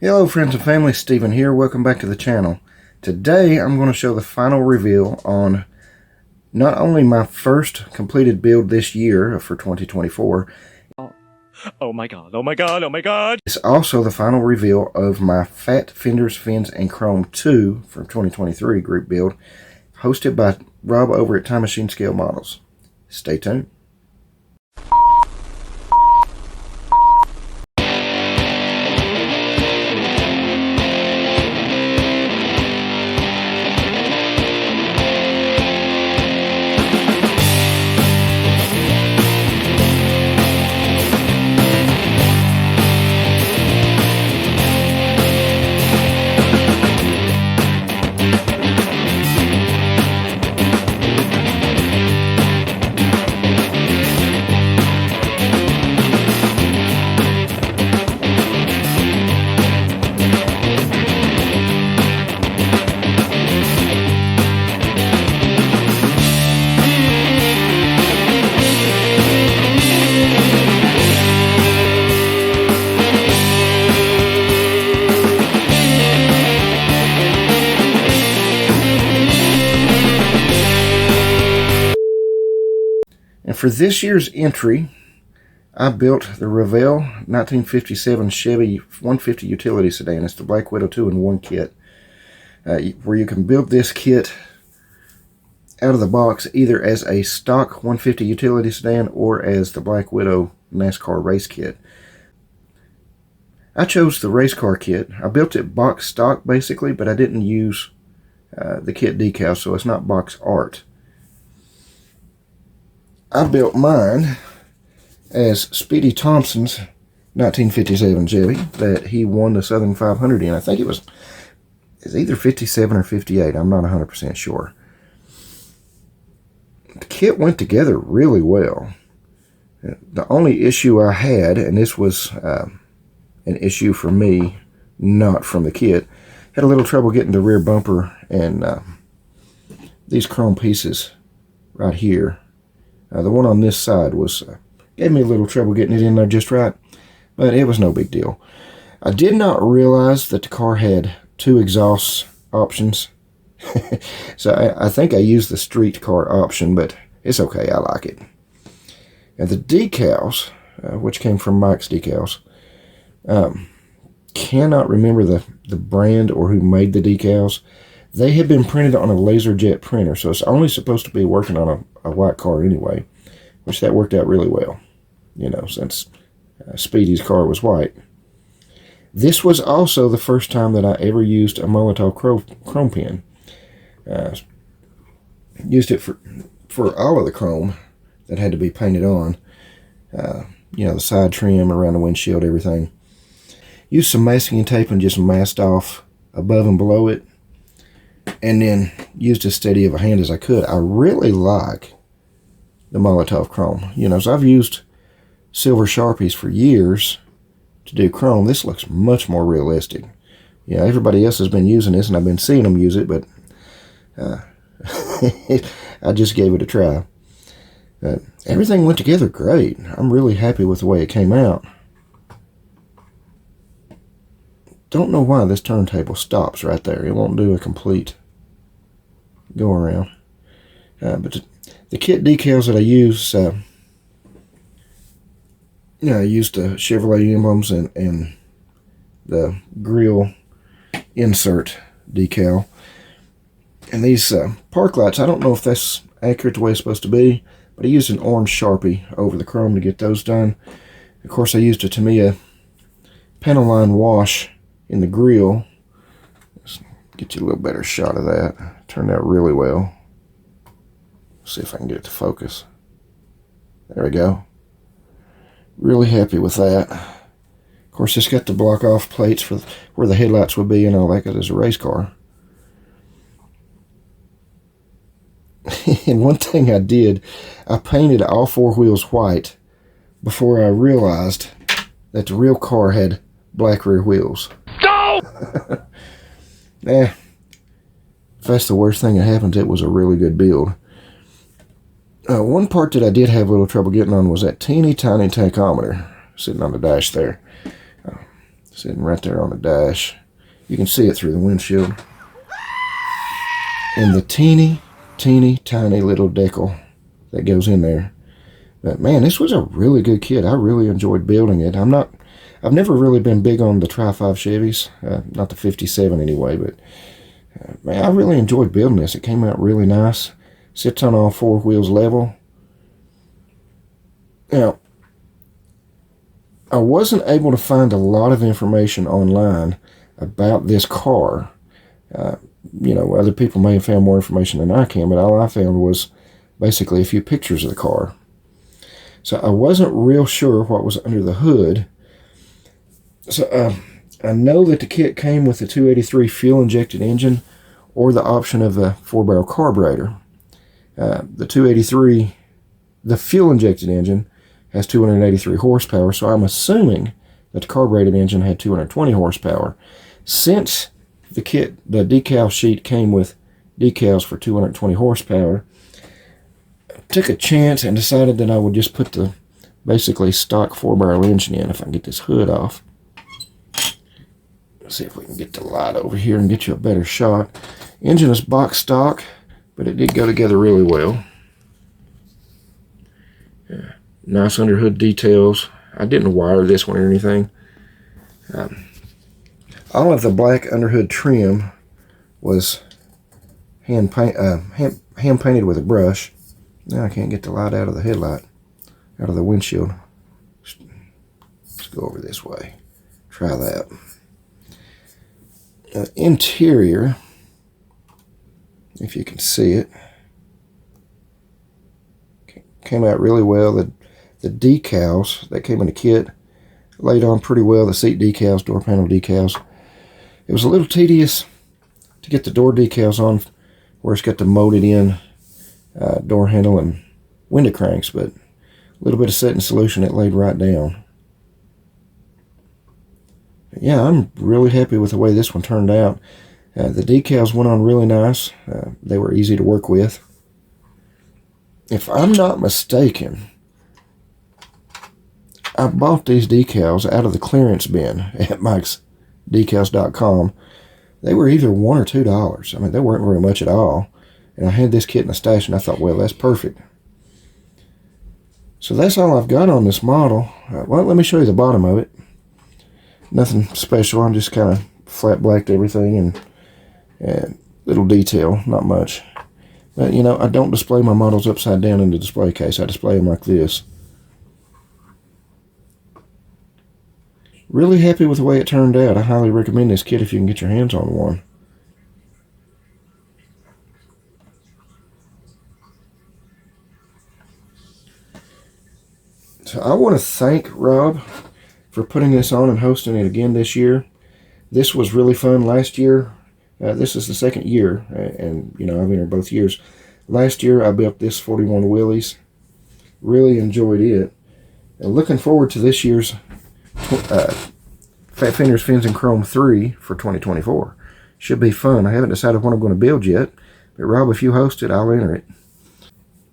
Hello friends and family, Stephen here. Welcome back to the channel. Today I'm going to show the final reveal on not only my first completed build this year for 2024. Oh my god, oh my god, oh my god! It's also the final reveal of my Fat Fenders, Fins, and Chrome 2 from 2023 group build, hosted by Rob over at Time Machine Scale Models. Stay tuned. And for this year's entry, I built the Revell 1957 Chevy 150 utility sedan. It's the Black Widow 2-in-1 kit, where you can build this kit out of the box either as a stock 150 utility sedan or as the Black Widow NASCAR race kit. I chose the race car kit. I built it box stock basically, but I didn't use the kit decal, so it's not box art. I built mine as Speedy Thompson's 1957 Chevy that he won the Southern 500 in. I think it's either 57 or 58. I'm not 100% sure. The kit went together really well. The only issue I had, and this was an issue for me, not from the kit, had a little trouble getting the rear bumper and these chrome pieces right here. The one on this side gave me a little trouble getting it in there just right, but it was no big deal. I did not realize that the car had two exhaust options, so I think I used the street car option, but it's okay, I like it. And the decals, which came from Mike's Decals, cannot remember the brand or who made the decals. They had been printed on a LaserJet printer, so it's only supposed to be working on a white car anyway, which that worked out really well, you know, since Speedy's car was white. This was also the first time that I ever used a Molotov chrome pen. Used it for all of the chrome that had to be painted on, you know, the side trim, around the windshield, everything. Used some masking tape and just masked off above and below it, and then used as steady of a hand as I could. I really like the Molotov chrome. You know, so I've used silver Sharpies for years to do chrome. This looks much more realistic. Yeah, everybody else has been using this, and I've been seeing them use it, but I just gave it a try. Everything went together great. I'm really happy with the way it came out. Don't know why this turntable stops right there. It won't do a complete go around. But the kit decals that I use, I used the Chevrolet emblems and the grill insert decal. And these park lights, I don't know if that's accurate the way it's supposed to be, but I used an orange Sharpie over the chrome to get those done. Of course, I used a Tamiya panel line wash in the grill. Let's get you a little better shot of that. Turned out really well. See if I can get it to focus. There we go. Really happy with that. Of course, it's got the block off plates for where the headlights would be and all that, because it's a race car. And one thing I did, I painted all four wheels white before I realized that the real car had black rear wheels. No! If that's the worst thing that happens, it was a really good build. One part that I did have a little trouble getting on was that teeny tiny tachometer sitting on the dash there. Sitting right there on the dash. You can see it through the windshield. And the teeny tiny little decal that goes in there. But man, this was a really good kit. I really enjoyed building it. I've never really been big on the Tri-5 Chevys, not the 57 anyway, but man, I really enjoyed building this. It came out really nice. Sits on all four wheels level. Now, I wasn't able to find a lot of information online about this car. You know, other people may have found more information than I can, but all I found was basically a few pictures of the car. So I wasn't real sure what was under the hood. So I know that the kit came with the 283 fuel-injected engine or the option of a 4-barrel carburetor. The 283, the fuel-injected engine, has 283 horsepower, so I'm assuming that the carbureted engine had 220 horsepower. Since the kit, the decal sheet came with decals for 220 horsepower, I took a chance and decided that I would just put the basically stock 4-barrel engine in. If I can get this hood off. Let's see if we can get the light over here and get you a better shot. Engine is box stock, but it did go together really well. Yeah. Nice underhood details. I didn't wire this one or anything. All of the black underhood trim was hand painted with a brush. Now I can't get the light out of the headlight, out of the windshield. Let's go over this way. Try that. Interior, if you can see it, came out really well. The decals that came in the kit laid on pretty well. The seat decals, door panel decals. It was a little tedious to get the door decals on where it's got the molded in door handle and window cranks, but a little bit of setting solution, it laid right down. Yeah, I'm really happy with the way this one turned out. The decals went on really nice. They were easy to work with. If I'm not mistaken, I bought these decals out of the clearance bin at mikesdecals.com. They were either $1 or $2. I mean, they weren't very much at all. And I had this kit in the stash, and I thought, well, that's perfect. So that's all I've got on this model. Well, let me show you the bottom of it. Nothing special. I'm just kind of flat blacked everything and little detail, not much. But, you know, I don't display my models upside down in the display case. I display them like this. Really happy with the way it turned out. I highly recommend this kit if you can get your hands on one. So I want to thank Rob for putting this on and hosting it again this year. This was really fun last year. This is the second year, and you know, I've been here both years. Last year I built this 41 Willys. Really enjoyed it. And looking forward to this year's Fenders Fins and Chrome 3 for 2024. Should be fun. I haven't decided what I'm going to build yet, but Rob, if you host it, I'll enter it.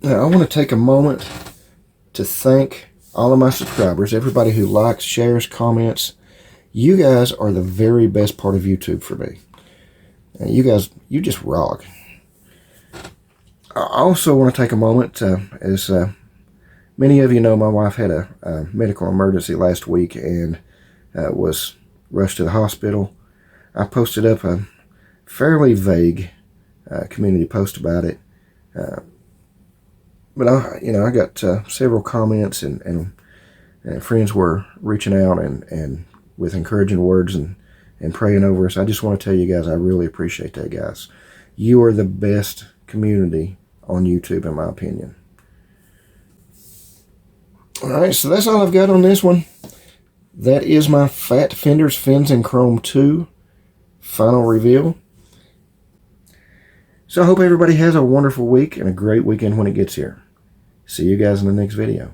Now, I want to take a moment to thank all of my subscribers, everybody who likes, shares, comments. You guys are the very best part of YouTube for me. And you guys, you just rock. I also want to take a moment, as many of you know, my wife had a medical emergency last week and was rushed to the hospital. I posted up a fairly vague community post about it. But I got several comments and friends were reaching out and with encouraging words and praying over us. I just want to tell you guys, I really appreciate that, guys. You are the best community on YouTube, in my opinion. All right, so that's all I've got on this one. That is my Fat Fenders Fins and Chrome 2 final reveal. So I hope everybody has a wonderful week and a great weekend when it gets here. See you guys in the next video.